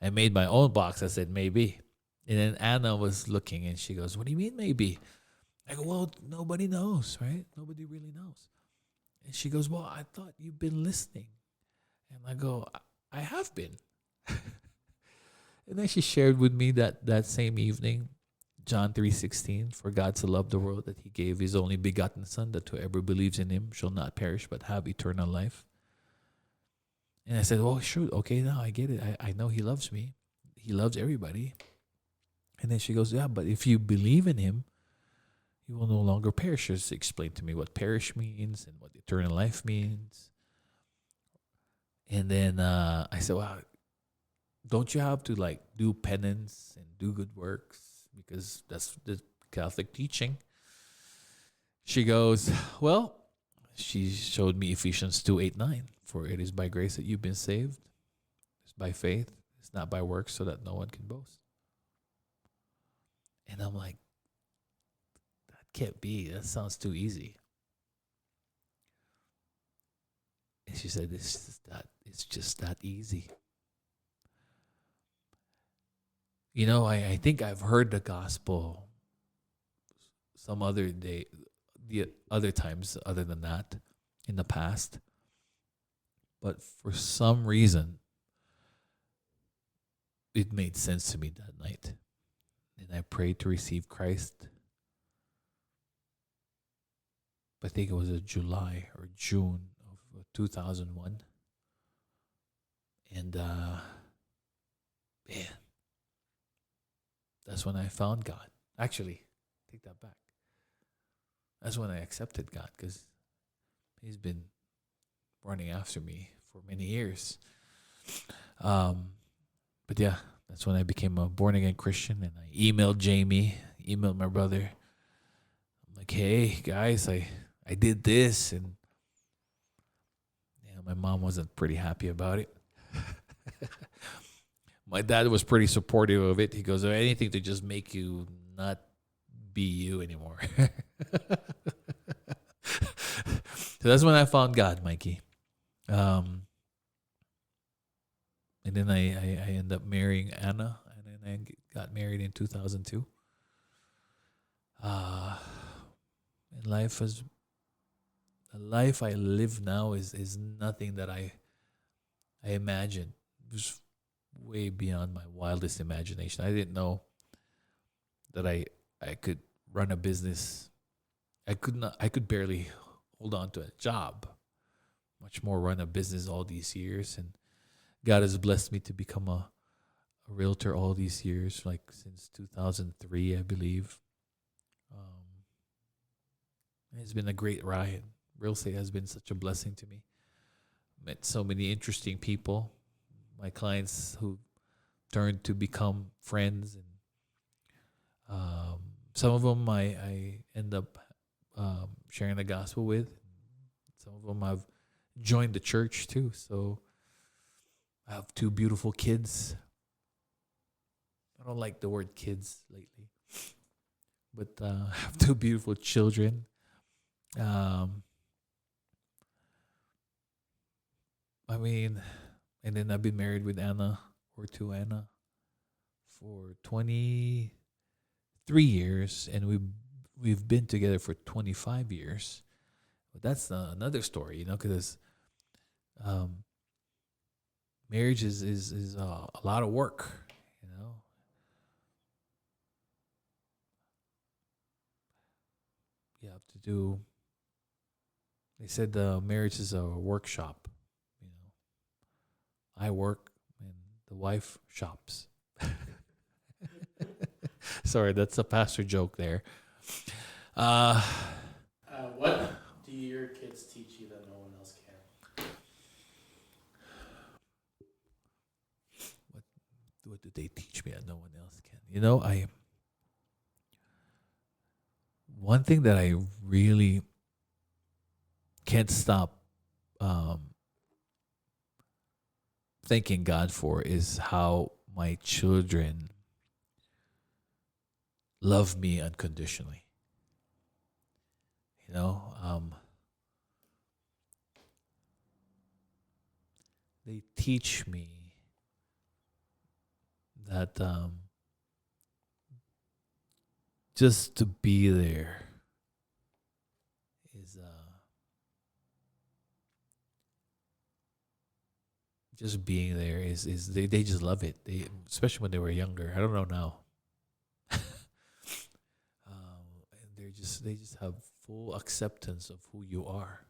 I made my own box. I said, maybe. And then Anna was looking and she goes, what do you mean, maybe? I go, well, nobody knows, right? Nobody really knows. And she goes, well, I thought you've been listening. And I go, I have been. And then she shared with me that same evening, John 3:16, for God so loved the world that he gave his only begotten son, that whoever believes in him shall not perish but have eternal life. And I said, well, sure, okay, now I get it. I know he loves me. He loves everybody. And then she goes, yeah, but if you believe in him, you will no longer perish. She explained to me what perish means and what eternal life means. And then I said, well, don't you have to like do penance and do good works? Because that's the Catholic teaching. She goes, well, she showed me Ephesians 2:8-9. For it is by grace that you've been saved. It's by faith. It's not by works, so that no one can boast. And I'm like, that can't be. That sounds too easy. And she said, it's just that easy. You know, I think I've heard the gospel some other day, the other times other than that in the past. But for some reason, it made sense to me that night. And I prayed to receive Christ. I think it was a July or June of 2001. And man, That's when I found God. Actually, take that back. That's when I accepted God because He's been running after me for many years. Um, but yeah, that's when I became a born again Christian, and I emailed Jamie, emailed my brother. I'm like, hey guys, I did this, and yeah, my mom wasn't pretty happy about it. My dad was pretty supportive of it. He goes, anything to just make you not be you anymore. So that's when I found God, Mikey. Um, and then I ended up marrying Anna, and then got married in 2002. And the life I live now is nothing that I imagined. It was way beyond my wildest imagination. I didn't know that I could run a business. I could barely hold on to a job, much more run a business all these years. And God has blessed me to become a realtor all these years, like since 2003, I believe. Um, it's been a great ride. Real estate has been such a blessing to me. Met so many interesting people, my clients who turned to become friends, and um, some of them I end up sharing the gospel with. Some of them I've joined the church too. So I have two beautiful kids. I don't like the word kids lately, but I have two beautiful children. Um, I mean, and then I've been married with Anna, or to Anna, for 23 years, and we've been together for 25 years. But that's another story, because um, marriage is a lot of work, you know. You have to do. They said marriage is a workshop. You know, I work and the wife shops. Sorry, that's a pastor joke there. Uh, What do your kids teach you that no one else can? what what do they teach me that no one else can? I one thing that I really can't stop um, thanking God for is how my children love me unconditionally. You know, they teach me that just to be there is just being there is they just love it. They, especially when they were younger. I don't know now. And they just have full acceptance of who you are,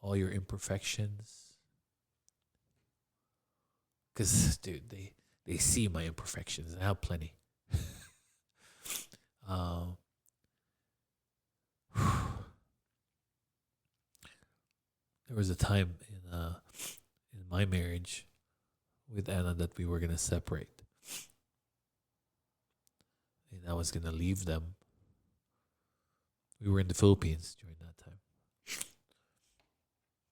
all your imperfections. Cause dude, they see my imperfections. I have plenty. um, there was a time in my marriage with Anna that we were gonna separate, and I was gonna leave them. We were in the Philippines during that time.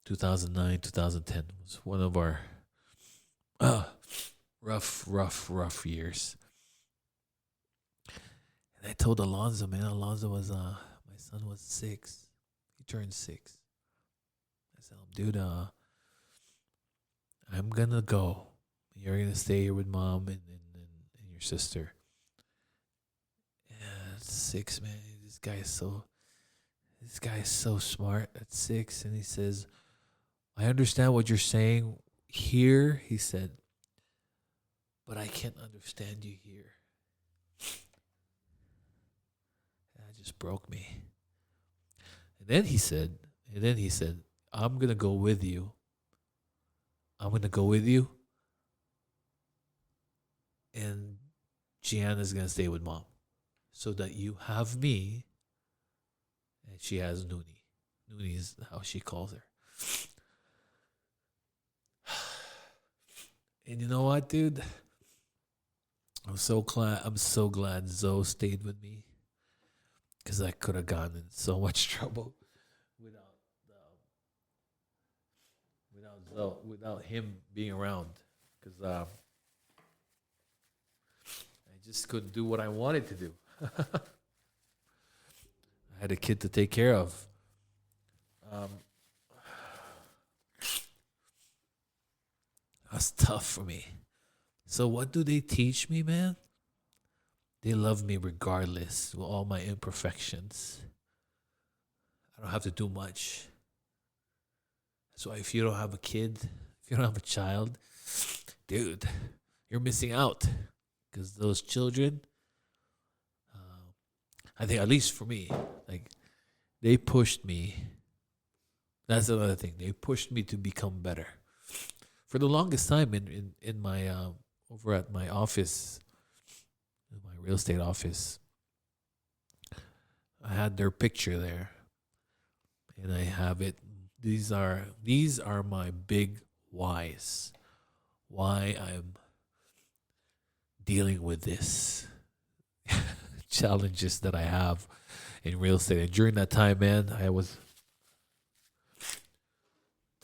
2009, 2010 was one of our uh, rough years. And I told Alonzo, man, Alonzo was my son was 6. He turned 6. I said, dude, I'm gonna go. You're gonna stay here with mom and your sister. Yeah, 6, man. This guy is so smart at 6, and he says, I understand what you're saying here, he said, but I can't understand you here. That just broke me. And then he said, I'm gonna go with you. I'm gonna go with you and Gianna's gonna stay with mom, so that you have me, and she has Noonie. Noonie is how she calls her. And you know what, dude? I'm so glad Zoe stayed with me, because I could have gotten in so much trouble without Zoe, without him being around. Because I just couldn't do what I wanted to do. I had a kid to take care of. Um, that's tough for me. So what do they teach me, man? They love me regardless with all my imperfections. I don't have to do much. That's why if you don't have a kid, if you don't have a child, dude, you're missing out. Because those children, I think, at least for me, like, they pushed me. That's another thing. They pushed me to become better. For the longest time in my over at my office, in my real estate office, I had their picture there, and I have it. These are my big whys. Why I'm dealing with this challenges that I have in real estate. And during that time, man, I was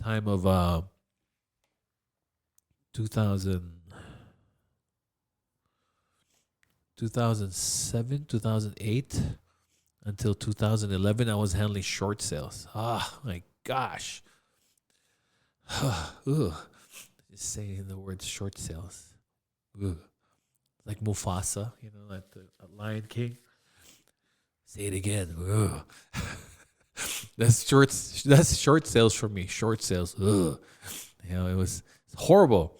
time of 2000, 2007, 2008 until 2011. I was handling short sales. Ah, my gosh. Ugh. Just saying the word short sales. Ugh. Like Mufasa, at Lion King. Say it again. Ugh. That's short sales for me. Short sales. Ugh. It was horrible.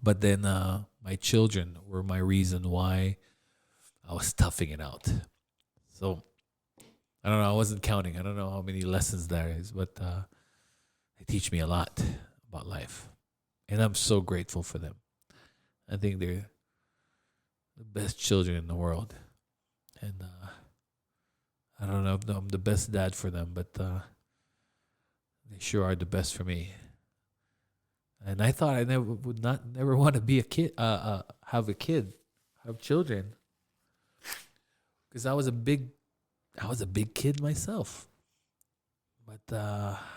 But then my children were my reason why I was toughing it out. So I don't know. I wasn't counting. I don't know how many lessons there is, but they teach me a lot about life, and I'm so grateful for them. I think they're the best children in the world, and I don't know if I'm the best dad for them, but they sure are the best for me. And I thought I never want to be a kid, have a kid, have children, because I was a big kid myself. But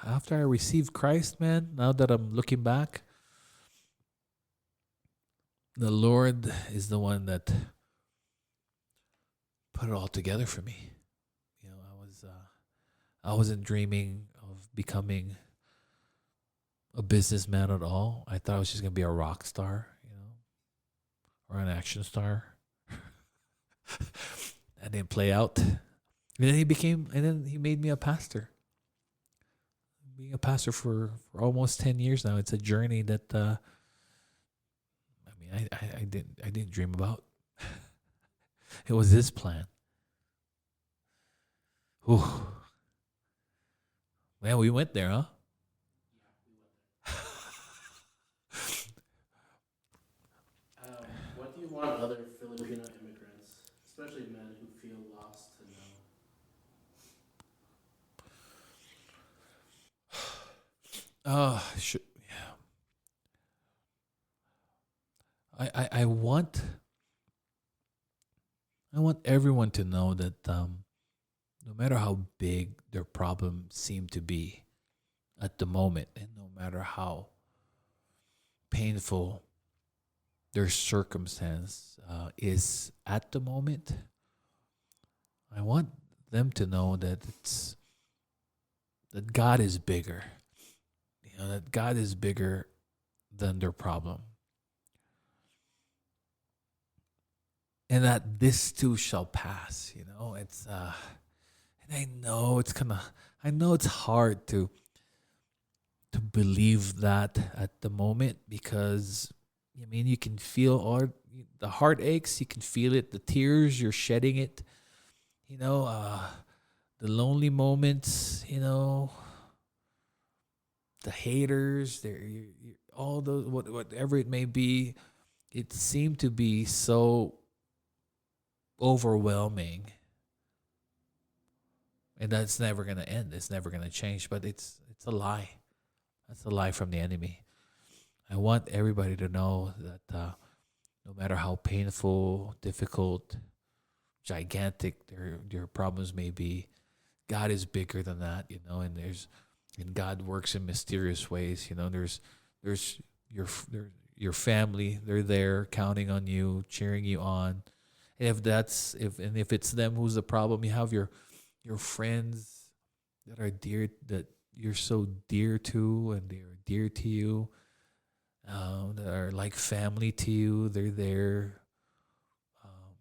after I received Christ, man, now that I'm looking back, the Lord is the one that put it all together for me. I wasn't dreaming of becoming a businessman at all. I thought I was just gonna be a rock star, or an action star. That didn't play out. And then he made me a pastor. Being a pastor for almost 10 years now. It's a journey that I didn't dream about. It was his plan. Ooh. Man, we went there, huh? What do you want other Filipino immigrants, especially men who feel lost, to know? Yeah. I want everyone to know that no matter how big their problem seemed to be at the moment, and no matter how painful their circumstance is at the moment, I want them to know that that God is bigger. That God is bigger than their problem. And that this too shall pass. It's and I know it's hard to believe that at the moment, because you can feel all the heartaches, you can feel it, the tears, you're shedding it, the lonely moments, the haters, all those, whatever it may be, it seemed to be so overwhelming, and that's never gonna end. It's never gonna change. But it's a lie. That's a lie from the enemy. I want everybody to know that no matter how painful, difficult, gigantic their problems may be, God is bigger than that, and God works in mysterious ways. There's your family. They're there, counting on you, cheering you on. And if it's them who's the problem, you have your friends that you're so dear to, and they're dear to you, that are like family to you. They're there, um,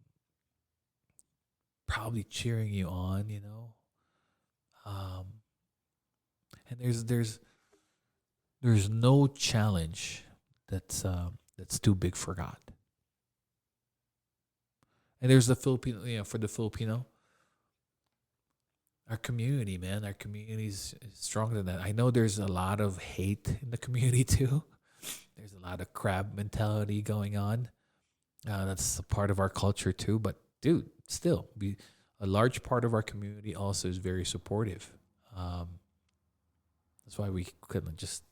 probably cheering you on. Um, and there's no challenge that's too big for God. And there's the Filipino, for the Filipino, our community, man, our community is stronger than that. I know there's a lot of hate in the community too. There's a lot of crab mentality going on. That's a part of our culture too. But dude, still, a large part of our community also is very supportive. Um, that's why we couldn't just,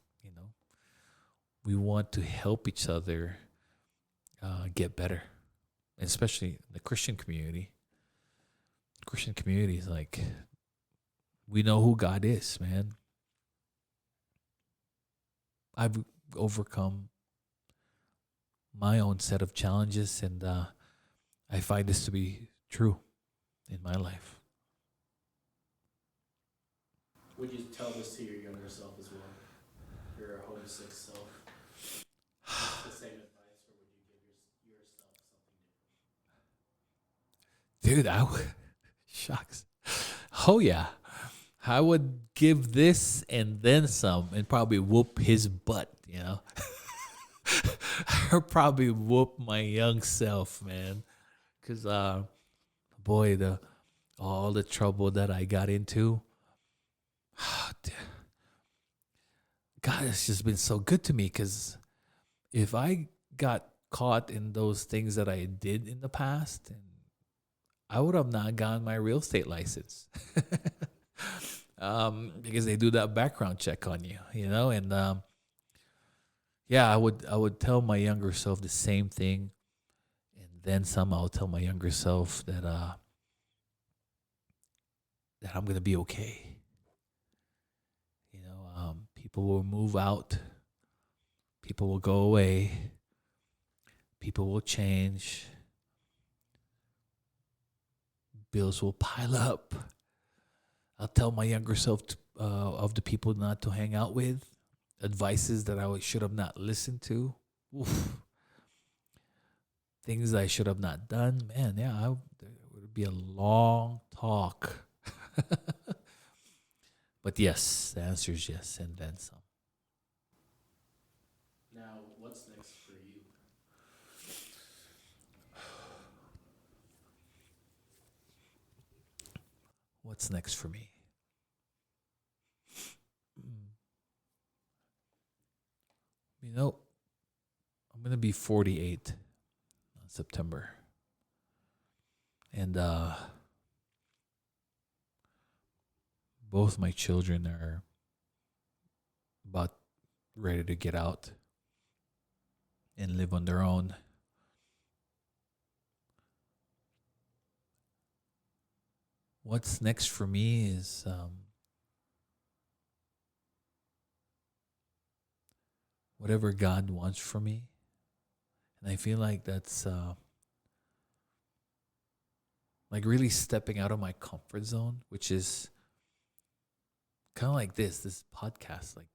we want to help each other get better, and especially the Christian community. Christian community is like, we know who God is, man. I've overcome my own set of challenges, and I find this to be true in my life. Would you tell this to your younger self as well? Your homesick self? The same advice, or would you give yourself something Dude, I would, shucks. Oh, yeah. I would give this and then some and probably whoop his butt. I'll probably whoop my young self, man. Because, boy, all the trouble that I got into, God has just been so good to me. Because if I got caught in those things that I did in the past, and I would have not gotten my real estate license. Because they do that background check on you, and yeah, I would tell my younger self the same thing, and then some. I'll tell my younger self that I'm gonna be okay. People will move out, people will go away, people will change, bills will pile up. I'll tell my younger self of the people not to hang out with, advices that I should have not listened to, oof, things I should have not done. Man, yeah, it would be a long talk. But yes, the answer is yes, and then some. different? Now, what's next for you? What's next for me? Mm, You know, I'm gonna be 48 on September, and both my children are about ready to get out and live on their own. What's next for me is whatever God wants for me, and I feel like that's like really stepping out of my comfort zone, which is kind of like this podcast, like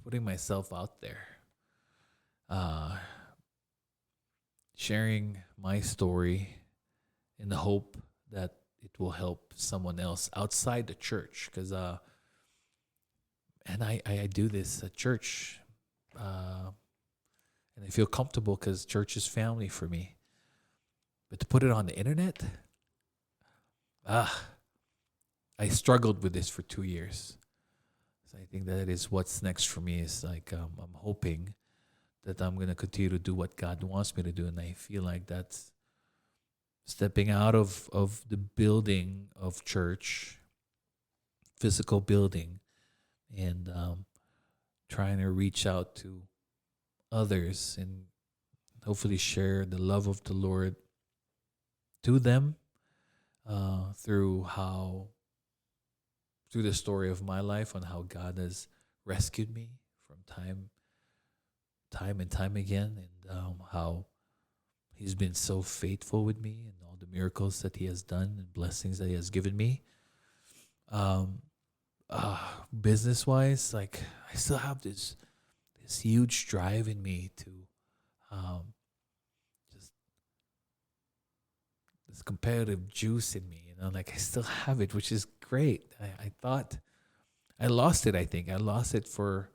putting myself out there, uh, sharing my story in the hope that it will help someone else outside the church. Because and I do this at church, and I feel comfortable because church is family for me. But to put it on the internet, ah, I struggled with this for 2 years. So I think that is what's next for me. Is like I'm hoping that I'm going to continue to do what God wants me to do. And I feel like that's stepping out of the building of church, physical building, and trying to reach out to others and hopefully share the love of the Lord to them through the story of my life on how God has rescued me from time and time again, and how He's been so faithful with me and all the miracles that He has done and blessings that He has given me. Business wise, like I still have this huge drive in me to just this competitive juice in me, like I still have it, which is great. I thought I lost it. I think I lost it for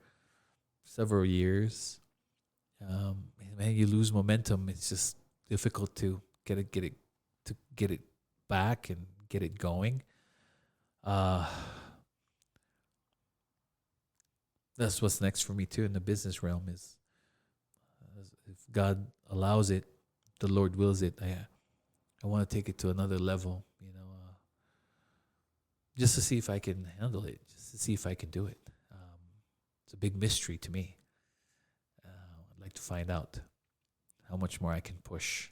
several years. Man, you lose momentum. It's just difficult to get it back and get it going. That's what's next for me too in the business realm. Is if God allows it, the Lord wills it. I want to take it to another level. Just to see if I can handle it. Just to see if I can do it. It's a big mystery to me. I'd like to find out how much more I can push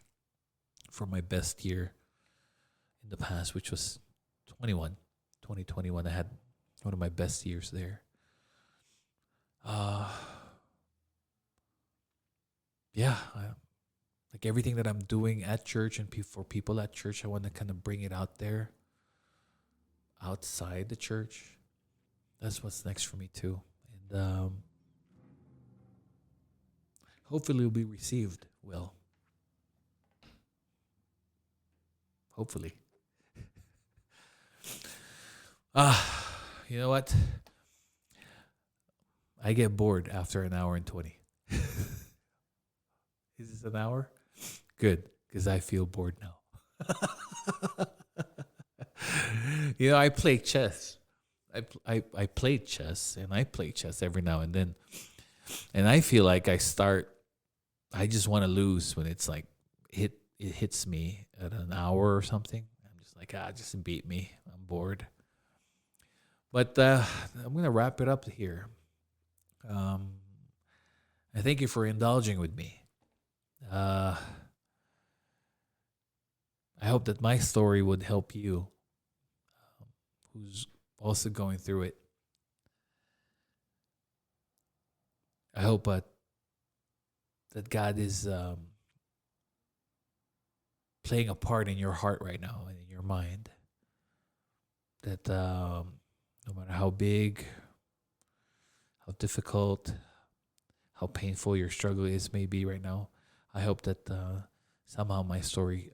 for my best year in the past, which was 2021. I had one of my best years there. Like everything that I'm doing at church and for people at church, I want to kind of bring it out there, outside the church. That's what's next for me too, and hopefully it'll be received well. Hopefully. You know what? I get bored after an hour and 20. Is this an hour? Good, because I feel bored now. I play chess. I played chess, and I play chess every now and then. And I feel like I just want to lose when it's like it hits me at an hour or something. I'm just like, just beat me. I'm bored. But I'm going to wrap it up here. I thank you for indulging with me. I hope that my story would help you, who's also going through it. I hope that God is playing a part in your heart right now and in your mind. That no matter how big, how difficult, how painful your struggle is maybe right now, I hope that somehow my story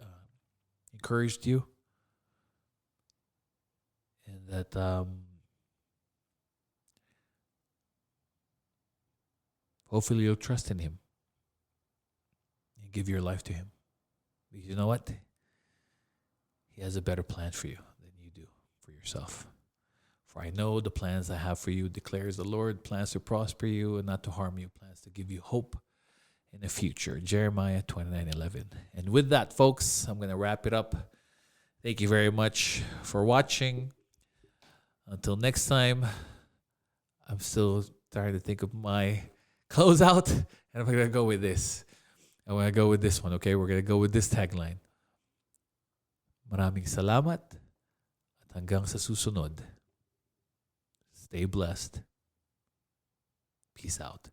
encouraged you, and that hopefully you'll trust in Him and give your life to Him. Because you know what? He has a better plan for you than you do for yourself. For I know the plans I have for you, declares the Lord, plans to prosper you and not to harm you, plans to give you hope in the future. Jeremiah 29:11. And with that, folks, I'm going to wrap it up. Thank you very much for watching. Until next time, I'm still trying to think of my closeout, and I'm going to go with this. I'm going to go with this one, okay? We're going to go with this tagline. Maraming salamat at hanggang sa susunod. Stay blessed. Peace out.